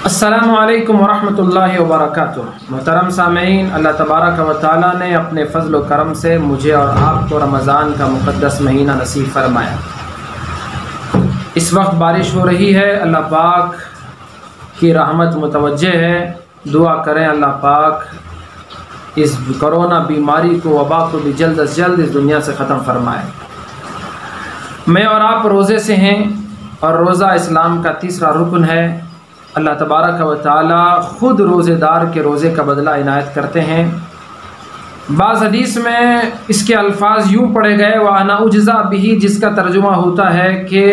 السلام علیکم ورحمۃ اللہ وبرکاتہ۔ محترم سامعین، اللہ تبارک و تعالیٰ نے اپنے فضل و کرم سے مجھے اور آپ کو رمضان کا مقدس مہینہ نصیب فرمایا۔ اس وقت بارش ہو رہی ہے، اللہ پاک کی رحمت متوجہ ہے۔ دعا کریں اللہ پاک اس کرونا بیماری کو، وبا کو بھی جلد از جلد اس دنیا سے ختم فرمائے۔ میں اور آپ روزے سے ہیں اور روزہ اسلام کا تیسرا رکن ہے۔ اللہ تبارک و تعالی خود روزے دار کے روزے کا بدلہ عنایت کرتے ہیں۔ بعض حدیث میں اس کے الفاظ یوں پڑھے گئے وَأَنَا أُجْزَى بِهِ، جس کا ترجمہ ہوتا ہے کہ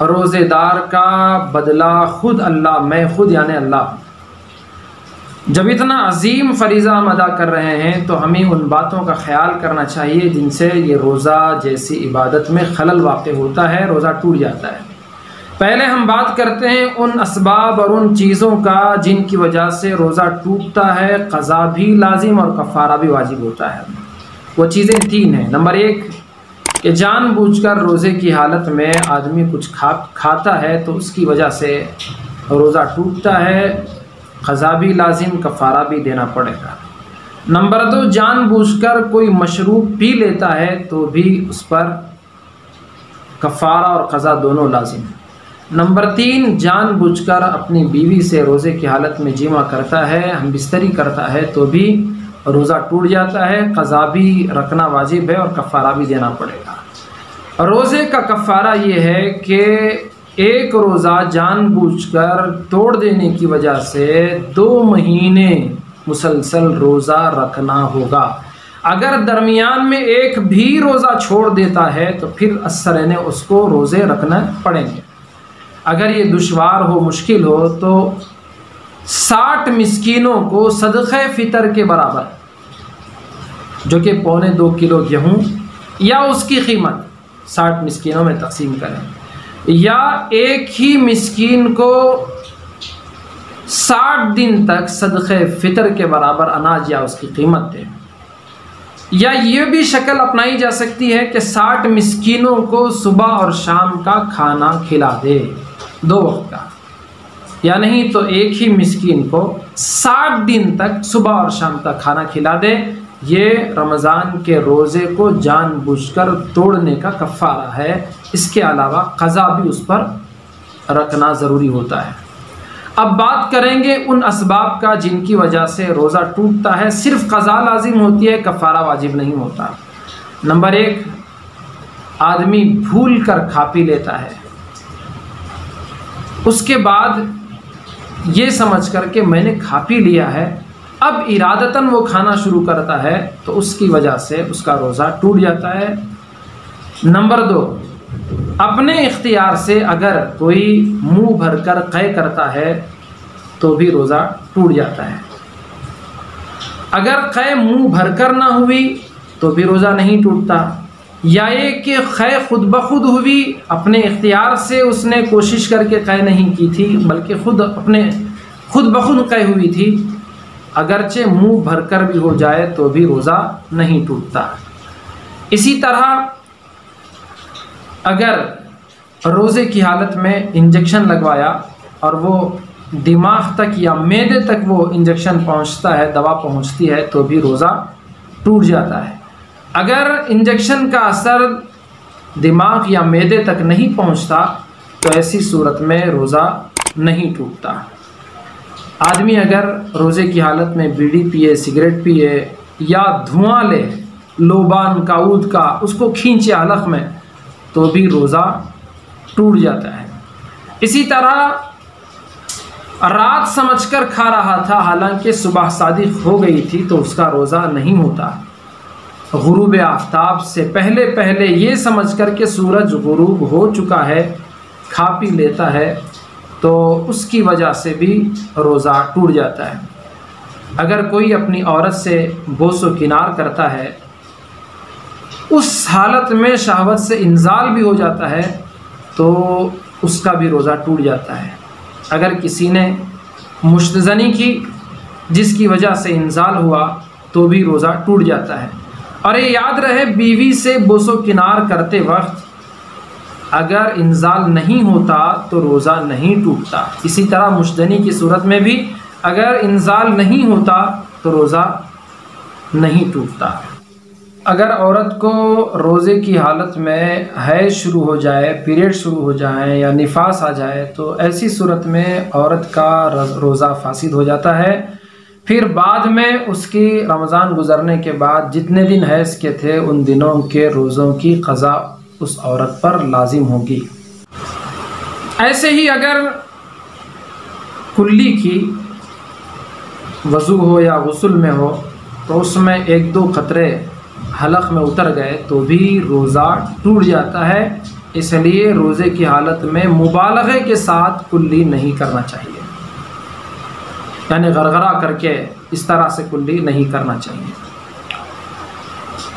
روزے دار کا بدلہ خود اللہ، میں خود یعنی اللہ۔ جب اتنا عظیم فریضہ ہم ادا کر رہے ہیں تو ہمیں ان باتوں کا خیال کرنا چاہیے جن سے یہ روزہ جیسی عبادت میں خلل واقع ہوتا ہے، روزہ ٹوٹ جاتا ہے۔ پہلے ہم بات کرتے ہیں ان اسباب اور ان چیزوں کا جن کی وجہ سے روزہ ٹوٹتا ہے، قضا بھی لازم اور کفارہ بھی واجب ہوتا ہے۔ وہ چیزیں تین ہیں۔ نمبر ایک کہ جان بوجھ کر روزے کی حالت میں آدمی کچھ کھاتا ہے تو اس کی وجہ سے روزہ ٹوٹتا ہے، قضا بھی لازم، کفارہ بھی دینا پڑے گا۔ نمبر دو، جان بوجھ کر کوئی مشروب پی لیتا ہے تو بھی اس پر کفارہ اور قضا دونوں لازم ہیں۔ نمبر تین، جان بوجھ کر اپنی بیوی سے روزے کی حالت میں جمع کرتا ہے، ہم بستری کرتا ہے تو بھی روزہ ٹوٹ جاتا ہے، قضا بھی رکھنا واجب ہے اور کفارہ بھی دینا پڑے گا۔ روزے کا کفارہ یہ ہے کہ ایک روزہ جان بوجھ کر توڑ دینے کی وجہ سے 2 مہینے مسلسل روزہ رکھنا ہوگا۔ اگر درمیان میں ایک بھی روزہ چھوڑ دیتا ہے تو پھر اثرین اس کو روزے رکھنا پڑیں گے۔ اگر یہ دشوار ہو، مشکل ہو تو 60 مسکینوں کو صدقہ فطر کے برابر، جو کہ 1.25 کلو گیہوں یا اس کی قیمت 60 مسکینوں میں تقسیم کریں، یا ایک ہی مسکین کو 60 دن تک صدقہ فطر کے برابر اناج یا اس کی قیمت دیں۔ یا یہ بھی شکل اپنائی جا سکتی ہے کہ 60 مسکینوں کو صبح اور شام کا کھانا کھلا دے، 2 وقت کا، یا نہیں تو ایک ہی مسکین کو 60 دن تک صبح اور شام کا کھانا کھلا دے۔ یہ رمضان کے روزے کو جان بوجھ کر توڑنے کا کفارہ ہے۔ اس کے علاوہ قضا بھی اس پر رکھنا ضروری ہوتا ہے۔ اب بات کریں گے ان اسباب کا جن کی وجہ سے روزہ ٹوٹتا ہے، صرف قضا لازم ہوتی ہے، کفارہ واجب نہیں ہوتا۔ نمبر 1، آدمی بھول کر کھا پی لیتا ہے، اس کے بعد یہ سمجھ کر کہ میں نے کھا پی لیا ہے، اب ارادتاً وہ کھانا شروع کرتا ہے تو اس کی وجہ سے اس کا روزہ ٹوٹ جاتا ہے۔ نمبر 2، اپنے اختیار سے اگر کوئی منہ بھر کر قے کرتا ہے تو بھی روزہ ٹوٹ جاتا ہے۔ اگر قے منہ بھر کر نہ ہوئی تو بھی روزہ نہیں ٹوٹتا، یا یہ کہ قے خود بخود ہوئی، اپنے اختیار سے اس نے کوشش کر کے قے نہیں کی تھی بلکہ خود بخود قے ہوئی تھی، اگرچہ منہ بھر کر بھی ہو جائے تو بھی روزہ نہیں ٹوٹتا۔ اسی طرح اگر روزے کی حالت میں انجیکشن لگوایا اور وہ دماغ تک یا معدے تک وہ انجیکشن پہنچتا ہے، دوا پہنچتی ہے تو بھی روزہ ٹوٹ جاتا ہے۔ اگر انجیکشن کا اثر دماغ یا معدے تک نہیں پہنچتا تو ایسی صورت میں روزہ نہیں ٹوٹتا۔ آدمی اگر روزے کی حالت میں بیڑی پیے، سگریٹ پیے یا دھواں لے، لوبان کا، عود کا، اس کو کھینچے حلق میں تو بھی روزہ ٹوٹ جاتا ہے۔ اسی طرح رات سمجھ کر کھا رہا تھا حالانکہ صبح صادق ہو گئی تھی تو اس کا روزہ نہیں ہوتا۔ غروب آفتاب سے پہلے یہ سمجھ کر کہ سورج غروب ہو چکا ہے کھا پی لیتا ہے تو اس کی وجہ سے بھی روزہ ٹوٹ جاتا ہے۔ اگر کوئی اپنی عورت سے بوس و کنار کرتا ہے، اس حالت میں شہوت سے انزال بھی ہو جاتا ہے تو اس کا بھی روزہ ٹوٹ جاتا ہے۔ اگر کسی نے مشتزنی کی جس کی وجہ سے انزال ہوا تو بھی روزہ ٹوٹ جاتا ہے۔ اور یہ یاد رہے، بیوی سے بوس و کنار کرتے وقت اگر انزال نہیں ہوتا تو روزہ نہیں ٹوٹتا۔ اسی طرح مشدنی کی صورت میں بھی اگر انزال نہیں ہوتا تو روزہ نہیں ٹوٹتا۔ اگر عورت کو روزے کی حالت میں حیض شروع ہو جائے، پیریڈ شروع ہو جائیں یا نفاس آ جائے تو ایسی صورت میں عورت کا روزہ فاسد ہو جاتا ہے۔ پھر بعد میں اس کی رمضان گزرنے کے بعد جتنے دن حیض کے تھے ان دنوں کے روزوں کی قضا اس عورت پر لازم ہوگی۔ ایسے ہی اگر کلی کی وضو ہو یا غسل میں ہو تو اس میں 1-2 قطرے حلق میں اتر گئے تو بھی روزہ ٹوٹ جاتا ہے۔ اس لیے روزے کی حالت میں مبالغے کے ساتھ کلی نہیں کرنا چاہیے، یعنی غرغرہ کر کے اس طرح سے کلی نہیں کرنا چاہیے۔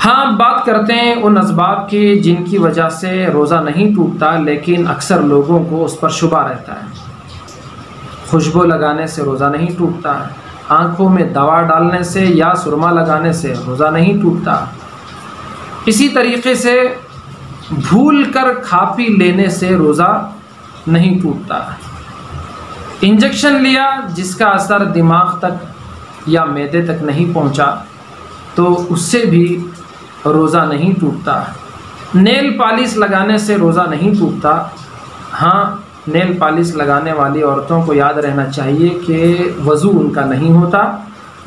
ہاں، بات کرتے ہیں ان اسباب کی جن کی وجہ سے روزہ نہیں ٹوٹتا لیکن اکثر لوگوں کو اس پر شبہ رہتا ہے۔ خوشبو لگانے سے روزہ نہیں ٹوٹتا، آنکھوں میں دوا ڈالنے سے یا سرما لگانے سے روزہ نہیں ٹوٹتا، اسی طریقے سے بھول کر کھا پی لینے سے روزہ نہیں ٹوٹتا، انجیکشن لیا جس کا اثر دماغ تک یا معدے تک نہیں پہنچا تو اس سے بھی روزہ نہیں ٹوٹتا، نیل پالش لگانے سے روزہ نہیں ٹوٹتا۔ ہاں، نیل پالش لگانے والی عورتوں کو یاد رہنا چاہیے کہ وضو ان کا نہیں ہوتا،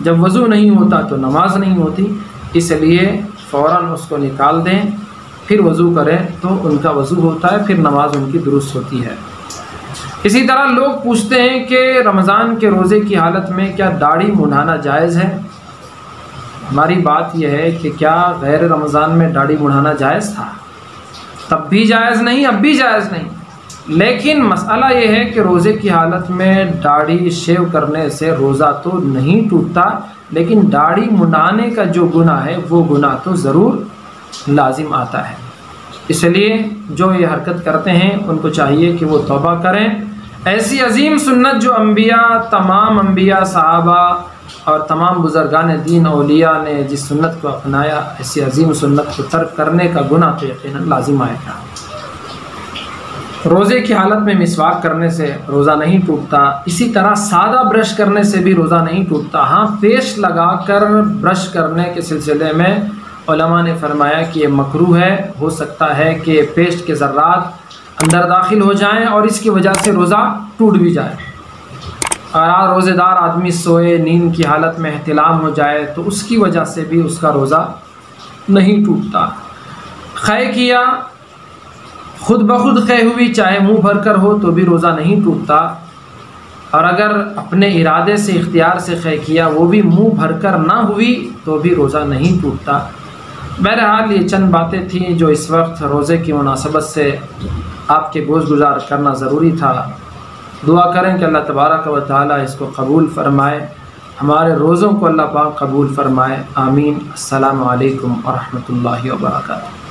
جب وضو نہیں ہوتا تو نماز نہیں ہوتی، اس لیے فوراً اس کو نکال دیں، پھر وضو کریں تو ان کا وضو ہوتا ہے، پھر نماز ان کی درست ہوتی ہے۔ اسی طرح لوگ پوچھتے ہیں کہ رمضان کے روزے کی حالت میں کیا داڑھی منڈانا جائز ہے؟ ہماری بات یہ ہے کہ کیا غیر رمضان میں داڑھی منڈانا جائز تھا؟ تب بھی جائز نہیں، اب بھی جائز نہیں، لیکن مسئلہ یہ ہے کہ روزے کی حالت میں داڑھی شیو کرنے سے روزہ تو نہیں ٹوٹتا، لیکن داڑھی منڈانے کا جو گناہ ہے وہ گناہ تو ضرور لازم آتا ہے۔ اس لیے جو یہ حرکت کرتے ہیں ان کو چاہیے کہ وہ توبہ کریں۔ ایسی عظیم سنت جو تمام انبیاء، صحابہ اور تمام بزرگان دین اولیاء نے جس سنت کو اپنایا، ایسی عظیم سنت کو ترک کرنے کا گناہ تو یقیناً لازم آئے گا۔ روزے کی حالت میں مسواک کرنے سے روزہ نہیں ٹوٹتا، اسی طرح سادہ برش کرنے سے بھی روزہ نہیں ٹوٹتا۔ ہاں، پیسٹ لگا کر برش کرنے کے سلسلے میں علماء نے فرمایا کہ یہ مکروہ ہے، ہو سکتا ہے کہ پیسٹ کے ذرات اندر داخل ہو جائیں اور اس کی وجہ سے روزہ ٹوٹ بھی جائے، اور روزے دار آدمی سوئے نیند کی حالت میں احتلام ہو جائے تو اس کی وجہ سے بھی اس کا روزہ نہیں ٹوٹتا۔ خے کیا، خود بخود خے ہوئی، چاہے منہ بھر کر ہو تو بھی روزہ نہیں ٹوٹتا، اور اگر اپنے ارادے سے اختیار سے خے کیا وہ بھی منہ بھر کر نہ ہوئی تو بھی روزہ نہیں ٹوٹتا۔ بہرحال یہ چند باتیں تھیں جو اس وقت روزے کی مناسبت سے آپ کے گوش گزار کرنا ضروری تھا۔ دعا کریں کہ اللہ تبارک و تعالی اس کو قبول فرمائے، ہمارے روزوں کو اللہ پاک قبول فرمائے، آمین۔ السلام علیکم ورحمۃ اللہ وبرکاتہ۔